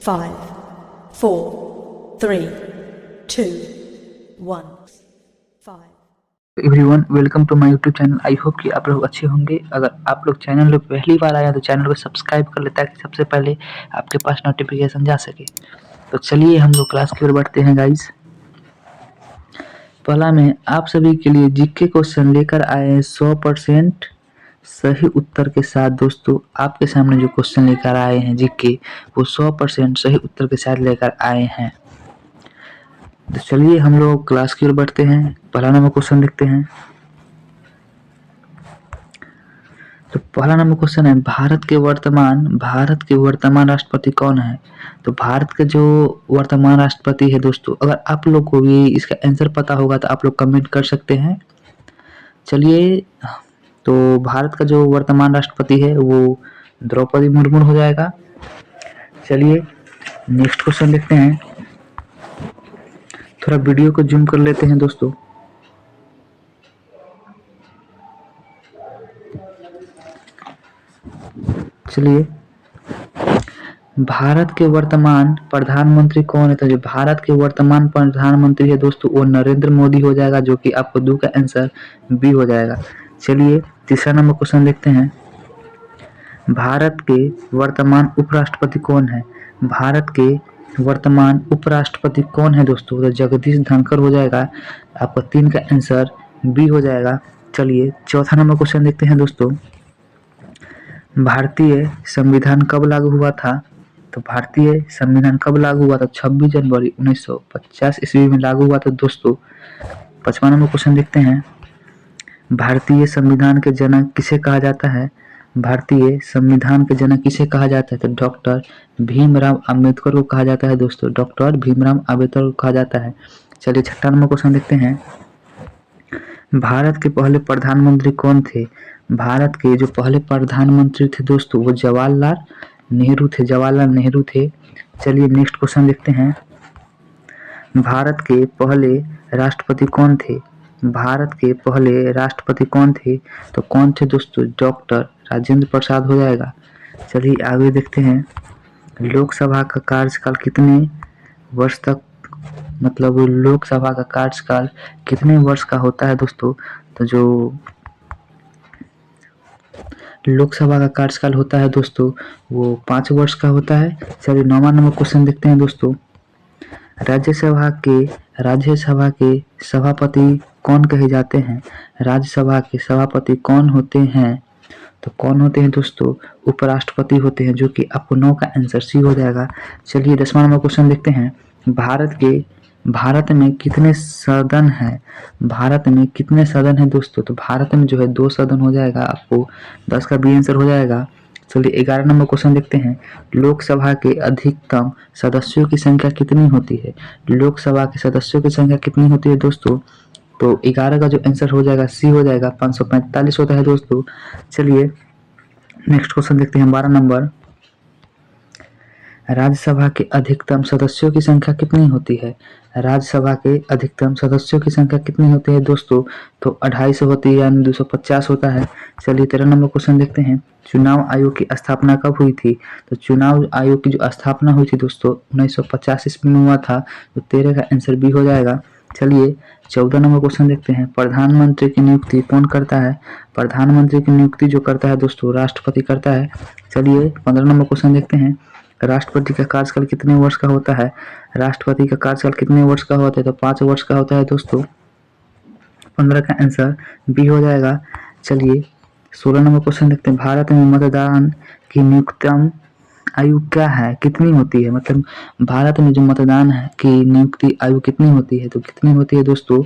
5, 4, 3, 2, 1, 5। Everyone welcome to my YouTube channel. I hope कि आप लोग अच्छे होंगे। अगर आप लोग चैनल पर पहली बार आया तो चैनल को सब्सक्राइब कर ले ताकि सबसे पहले आपके पास नोटिफिकेशन जा सके। तो चलिए हम लोग क्लास की ओर बढ़ते हैं गाइस। पहला मैं आप सभी के लिए जीके क्वेश्चन लेकर आए हैं 100% सही उत्तर के साथ। दोस्तों आपके सामने जो क्वेश्चन लेकर आए हैं जीके वो 100% सही उत्तर के साथ लेकर आए हैं। तो चलिए हम लोग क्लास की ओर बढ़ते हैं। पहला नंबर क्वेश्चन देखते हैं। तो पहला नंबर क्वेश्चन है भारत के वर्तमान राष्ट्रपति कौन है। तो भारत के जो वर्तमान राष्ट्रपति है दोस्तों, अगर आप लोग को भी इसका आंसर पता होगा तो आप लोग कमेंट कर सकते हैं। चलिए, तो भारत का जो वर्तमान राष्ट्रपति है वो द्रौपदी मुर्मू हो जाएगा। चलिए नेक्स्ट क्वेश्चन देखते हैं। थोड़ा वीडियो को जूम कर लेते हैं दोस्तों। चलिए, भारत के वर्तमान प्रधानमंत्री कौन है। तो जो भारत के वर्तमान प्रधानमंत्री है दोस्तों वो नरेंद्र मोदी हो जाएगा, जो कि आपको दो का आंसर बी हो जाएगा। चलिए तीसरा नंबर क्वेश्चन देखते हैं। भारत के वर्तमान उपराष्ट्रपति कौन है। भारत के वर्तमान उपराष्ट्रपति कौन है दोस्तों। तो जगदीश धनखड़ हो जाएगा। आपका तीन का आंसर बी हो जाएगा। चलिए चौथा नंबर क्वेश्चन देखते हैं दोस्तों। भारतीय संविधान कब लागू हुआ था। तो भारतीय संविधान कब लागू हुआ था। 26 जनवरी 1950 ईस्वी में लागू हुआ था दोस्तों। 55 नंबर क्वेश्चन देखते हैं। भारतीय संविधान के जनक किसे कहा जाता है। भारतीय संविधान के जनक किसे कहा जाता है। तो डॉक्टर भीमराव अंबेडकर को कहा जाता है दोस्तों। डॉक्टर भीमराव अंबेडकर को कहा जाता है। चलिए छठा नंबर क्वेश्चन देखते हैं। भारत के पहले प्रधानमंत्री कौन थे। भारत के जो पहले प्रधानमंत्री थे दोस्तों वो जवाहरलाल नेहरू थे। चलिए नेक्स्ट क्वेश्चन देखते हैं। भारत के पहले राष्ट्रपति कौन थे। भारत के पहले राष्ट्रपति कौन थे। तो कौन थे दोस्तों, डॉक्टर राजेंद्र प्रसाद हो जाएगा। चलिए आगे देखते हैं। लोकसभा का कार्यकाल कितने वर्ष तक, मतलब लोकसभा का कार्यकाल कितने वर्ष का होता है दोस्तों। तो जो लोकसभा का कार्यकाल होता है दोस्तों वो 5 वर्ष का होता है। चलिए 9वां नंबर क्वेश्चन देखते हैं दोस्तों। राज्यसभा के सभापति कौन कहे जाते हैं। राज्यसभा के सभापति कौन होते हैं। तो कौन होते हैं दोस्तों, उपराष्ट्रपति होते हैं, जो कि आपको 9 का आंसर सी हो जाएगा। चलिए 10वां नंबर क्वेश्चन देखते हैं। भारत में कितने सदन है। भारत में कितने सदन है दोस्तों। तो भारत में जो है 2 सदन हो जाएगा। आपको 10 का बी आंसर हो जाएगा। चलिए 11 नंबर क्वेश्चन देखते हैं। लोकसभा के अधिकतम सदस्यों की संख्या कितनी होती है। लोकसभा के सदस्यों की संख्या कितनी होती है दोस्तों। तो 11 का जो आंसर हो जाएगा सी हो जाएगा। 545 होता है दोस्तों। चलिए नेक्स्ट क्वेश्चन देखते हैं 12 नंबर। राज्यसभा के अधिकतम सदस्यों की संख्या कितनी होती है। राज्यसभा के अधिकतम सदस्यों की संख्या कितनी होती है दोस्तों। तो 250 होती है, यानी 250 होता है। चलिए 13 नंबर क्वेश्चन देखते हैं। चुनाव आयोग की स्थापना कब हुई थी। तो चुनाव आयोग की जो स्थापना हुई थी दोस्तों 1950 ईस्वी में हुआ था। तो 13 का आंसर बी हो जाएगा। चलिए 14 नंबर क्वेश्चन देखते हैं। प्रधानमंत्री की नियुक्ति कौन करता है। प्रधानमंत्री की नियुक्ति जो करता है दोस्तों राष्ट्रपति करता है। चलिए 15 नंबर क्वेश्चन देखते हैं। राष्ट्रपति का कार्यकाल कितने वर्ष का होता है। राष्ट्रपति का कार्यकाल कितने वर्ष का होता है। तो 5 वर्ष का होता है दोस्तों। 15 का आंसर बी हो जाएगा। चलिए 16 नंबर क्वेश्चन देखते हैं। भारत में मतदान की न्यूनतम आयु क्या है, कितनी होती है। मतलब भारत में जो मतदान है की नियुक्ति आयु कितनी होती है। तो कितनी होती है दोस्तों,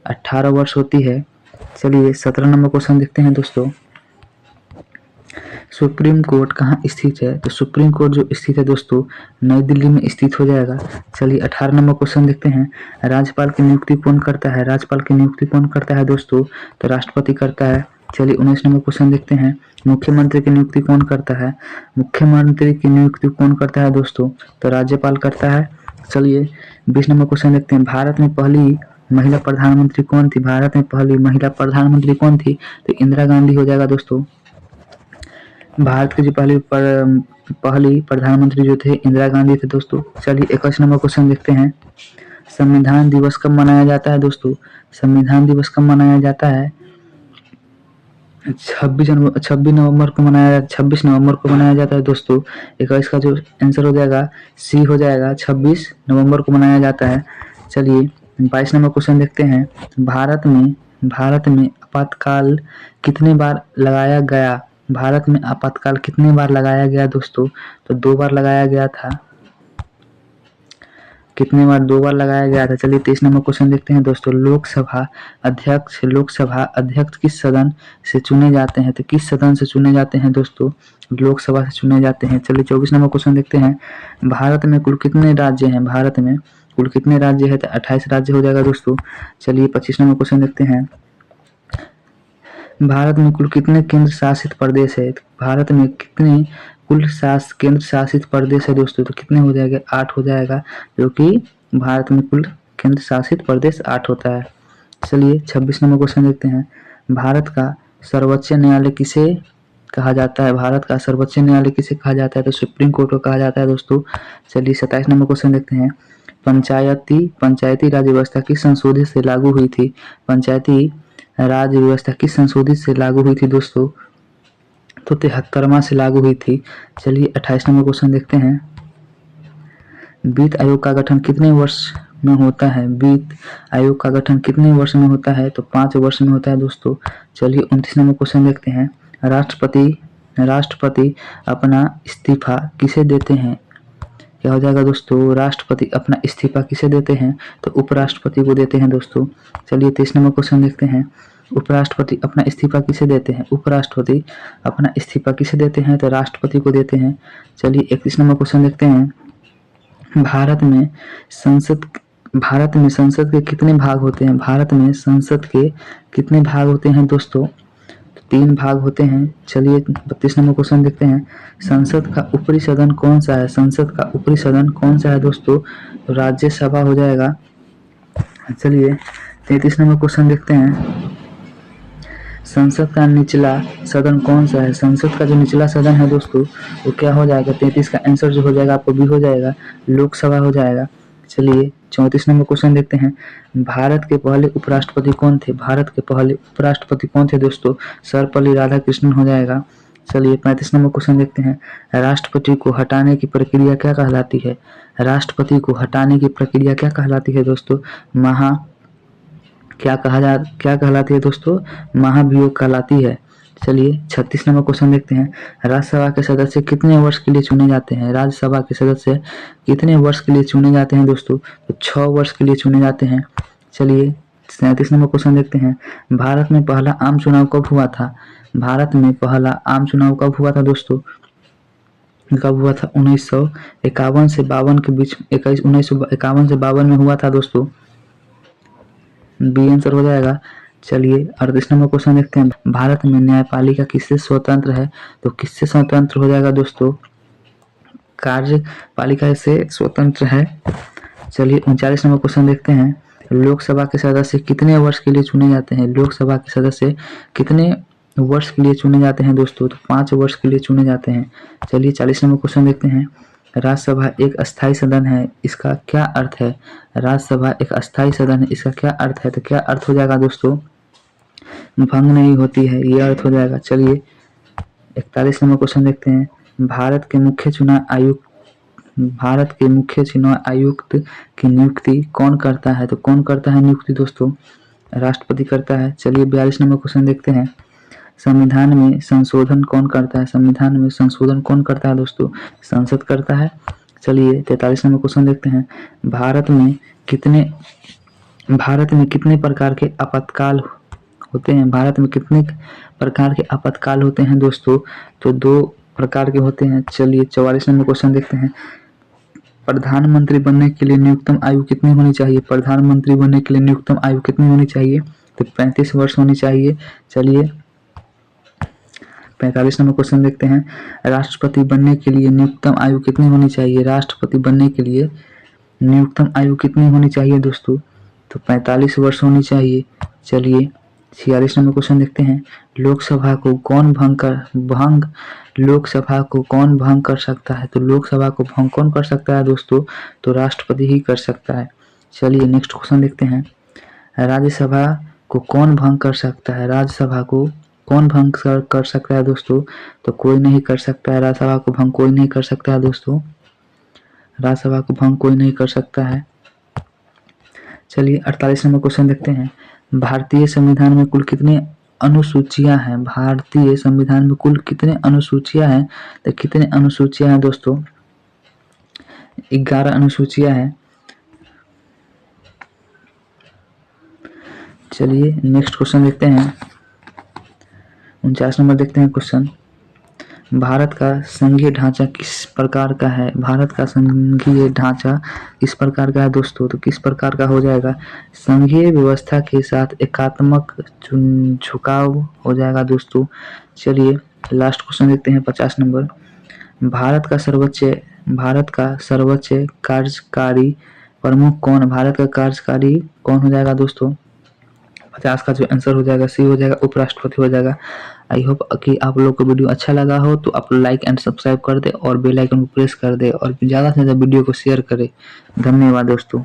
18 वर्ष होती है। चलिए 17 नंबर क्वेश्चन देखते हैं दोस्तों। सुप्रीम कोर्ट कहाँ स्थित है। तो सुप्रीम कोर्ट जो स्थित है दोस्तों नई दिल्ली में स्थित हो जाएगा। चलिए 18 नंबर क्वेश्चन देखते हैं। राज्यपाल की नियुक्ति कौन करता है। राज्यपाल की नियुक्ति कौन करता है दोस्तों। तो राष्ट्रपति करता है। चलिए 19 नंबर क्वेश्चन देखते हैं। मुख्यमंत्री की नियुक्ति कौन करता है। मुख्यमंत्री की नियुक्ति कौन करता है दोस्तों। तो राज्यपाल करता है। चलिए 20 नंबर क्वेश्चन देखते हैं। भारत में पहली महिला प्रधानमंत्री कौन थी। भारत में पहली महिला प्रधानमंत्री कौन थी। तो इंदिरा गांधी हो जाएगा दोस्तों। भारत की जो पहली प्रधानमंत्री जो थे इंदिरा गांधी थे दोस्तों। चलिए 21 नंबर क्वेश्चन देखते हैं। संविधान दिवस कब मनाया जाता है दोस्तों? संविधान दिवस कब मनाया जाता है? 26 नवंबर को मनाया जाता है दोस्तों। 21 का जो आंसर हो जाएगा सी हो जाएगा, 26 नवंबर को मनाया जाता है। चलिए 22 नंबर क्वेश्चन देखते हैं। भारत में आपातकाल कितने बार लगाया गया? भारत में आपातकाल कितने बार लगाया गया दोस्तों? तो 2 बार लगाया गया था। कितने बार? 2 बार लगाया गया था। चलिए 23 नंबर क्वेश्चन देखते हैं दोस्तों। लोकसभा अध्यक्ष किस सदन से चुने जाते हैं? तो किस सदन से चुने जाते हैं दोस्तों? लोकसभा से चुने जाते हैं। चलिए 24 नंबर क्वेश्चन देखते हैं। भारत में कुल कितने राज्य हैं? भारत में कुल कितने राज्य है? तो 28 राज्य हो जाएगा दोस्तों। चलिए 25 नंबर क्वेश्चन देखते हैं। भारत में कुल कितने केंद्र शासित प्रदेश है? भारत में कितने केंद्र शासित प्रदेश है दोस्तों? तो कितने हो जाएगा? 8 हो जाएगा, जो कि भारत में कुल केंद्र शासित प्रदेश 8 होता है। चलिए 26 नंबर क्वेश्चन देखते हैं। भारत का सर्वोच्च न्यायालय किसे कहा जाता है? भारत का सर्वोच्च न्यायालय किसे कहा जाता है? तो सुप्रीम कोर्ट को कहा जाता है दोस्तों। चलिए 27 नंबर क्वेश्चन देखते हैं। पंचायती राज व्यवस्था किस संशोधित से लागू हुई थी? पंचायती राज व्यवस्था किस संशोधित से लागू हुई थी दोस्तों? तो 73वां से लागू हुई थी। चलिए 28 नंबर क्वेश्चन देखते हैं। वित्त आयोग का गठन कितने वर्ष में होता है? वित्त आयोग का गठन कितने वर्ष में होता है? तो 5 वर्ष में होता है दोस्तों। चलिए 29 नंबर क्वेश्चन देखते हैं। राष्ट्रपति अपना इस्तीफा किसे देते हैं? क्या हो जाएगा दोस्तों? राष्ट्रपति अपना इस्तीफा किसे देते हैं? तो उपराष्ट्रपति को देते हैं दोस्तों। चलिए 23 नंबर क्वेश्चन देखते हैं। उपराष्ट्रपति अपना इस्तीफा किसे देते हैं? उपराष्ट्रपति अपना इस्तीफा किसे देते हैं? तो राष्ट्रपति को देते हैं। चलिए 31 नंबर क्वेश्चन देखते हैं। भारत में संसद के कितने भाग होते हैं? भारत में संसद के कितने भाग होते हैं दोस्तों? 3 भाग होते हैं। चलिए 32 नंबर क्वेश्चन देखते हैं। संसद का ऊपरी सदन कौन सा है? संसद का ऊपरी सदन कौन सा है दोस्तों? तो राज्यसभा हो जाएगा। चलिए 33 नंबर क्वेश्चन देखते हैं। संसद का निचला सदन कौन सा है? संसद का जो निचला सदन है दोस्तों वो क्या हो जाएगा? 33 का आंसर जो हो जाएगा आपको भी हो जाएगा, लोकसभा हो जाएगा। चलिए 34 नंबर क्वेश्चन देखते हैं। भारत के पहले उपराष्ट्रपति कौन थे? भारत के पहले उपराष्ट्रपति कौन थे दोस्तों? सर्वपल्ली राधाकृष्णन हो जाएगा। चलिए 35 नंबर क्वेश्चन देखते हैं। राष्ट्रपति को हटाने की प्रक्रिया क्या कहलाती है? राष्ट्रपति को हटाने की प्रक्रिया क्या कहलाती है दोस्तों? क्या कहलाती है दोस्तों? महाभियोग कहलाती है। चलिए 36 नंबर क्वेश्चन देखते हैं। राज्यसभा के सदस्य कितने वर्ष के लिए चुने जाते हैं? राज्यसभा के सदस्य कितने वर्ष के लिए चुने जाते हैं दोस्तों? तो 6 वर्ष के लिए चुने जाते हैं। चलिए 37 नंबर क्वेश्चन देखते हैं। भारत में पहला आम चुनाव कब हुआ था? भारत में पहला आम चुनाव कब हुआ था दोस्तों? कब हुआ था? 1951 से 52 के बीच, 1951 से 52 में हुआ था दोस्तों। बी आंसर हो जाएगा। चलिए 38 नंबर क्वेश्चन देखते हैं। भारत में न्यायपालिका किससे स्वतंत्र है? तो किससे स्वतंत्र हो जाएगा दोस्तों? कार्यपालिका से स्वतंत्र है। चलिए 39 नंबर क्वेश्चन देखते हैं। लोकसभा के सदस्य कितने वर्ष के लिए चुने जाते हैं? लोकसभा के सदस्य कितने वर्ष के लिए चुने जाते हैं दोस्तों? तो 5 वर्ष के लिए चुने जाते हैं। चलिए 40 नंबर क्वेश्चन देखते हैं। राज्यसभा एक अस्थायी सदन है, इसका क्या अर्थ है? राज्यसभा एक अस्थायी सदन है, इसका क्या अर्थ है? तो क्या अर्थ हो जाएगा दोस्तों? भंग नहीं होती है, ये अर्थ हो जाएगा। चलिए 41 नंबर क्वेश्चन देखते हैं। भारत के मुख्य चुनाव आयुक्त की नियुक्ति कौन करता है? तो कौन करता है नियुक्ति दोस्तों? राष्ट्रपति करता है। चलिए 42 नंबर क्वेश्चन देखते हैं। संविधान में संशोधन कौन करता है? संविधान में संशोधन कौन करता है दोस्तों? संसद करता है। चलिए 43 नंबर क्वेश्चन देखते हैं। भारत में कितने प्रकार के आपातकाल होते हैं? भारत में कितने प्रकार के आपातकाल होते हैं दोस्तों? तो 2 प्रकार के होते हैं। चलिए 44 नंबर क्वेश्चन देखते हैं। प्रधानमंत्री बनने के लिए न्यूनतम आयु कितनी होनी चाहिए? प्रधानमंत्री बनने के लिए न्यूनतम आयु कितनी होनी चाहिए? तो 35 वर्ष होनी चाहिए। चलिए 45 नंबर क्वेश्चन देखते हैं। राष्ट्रपति बनने के लिए न्यूनतम आयु कितनी होनी चाहिए? राष्ट्रपति बनने के लिए न्यूनतम आयु कितनी होनी चाहिए दोस्तों? तो 45 वर्ष होनी चाहिए। चलिए 46 नंबर क्वेश्चन देखते हैं। लोकसभा को कौन भंग कर सकता है? तो लोकसभा को भंग कौन कर सकता है दोस्तों? तो राष्ट्रपति ही कर सकता है। चलिए नेक्स्ट क्वेश्चन देखते हैं। राज्यसभा को कौन भंग कर सकता है? राज्यसभा को कौन भंग कर सकता है दोस्तों? तो कोई नहीं कर सकता है। राज्यसभा को भंग कोई नहीं कर सकता है दोस्तों। राज्यसभा को भंग कोई नहीं कर सकता है। चलिए 48 नंबर क्वेश्चन देखते हैं। भारतीय संविधान में कुल कितनी अनुसूचियां हैं? भारतीय संविधान में कुल कितने अनुसूचियां हैं? तो कितने अनुसूचियां हैं दोस्तों? 11 अनुसूचियां हैं। चलिए नेक्स्ट क्वेश्चन देखते हैं। 49 नंबर देखते हैं क्वेश्चन। भारत का संघीय ढांचा किस प्रकार का है? भारत का संघीय ढांचा किस प्रकार का है दोस्तों? तो किस प्रकार का हो जाएगा? संघीय व्यवस्था के साथ एकात्मक झुकाव हो जाएगा दोस्तों। चलिए लास्ट क्वेश्चन देखते हैं 50 नंबर। भारत का सर्वोच्च कार्यकारी प्रमुख कौन? भारत का कार्यकारी कौन हो जाएगा दोस्तों? 50 का जो आंसर हो जाएगा सी हो जाएगा, उपराष्ट्रपति हो जाएगा। आई होप कि आप लोग को वीडियो अच्छा लगा हो तो आप लाइक एंड सब्सक्राइब कर दे और बेल आइकन को प्रेस कर दे और ज़्यादा से ज़्यादा वीडियो को शेयर करें। धन्यवाद दोस्तों।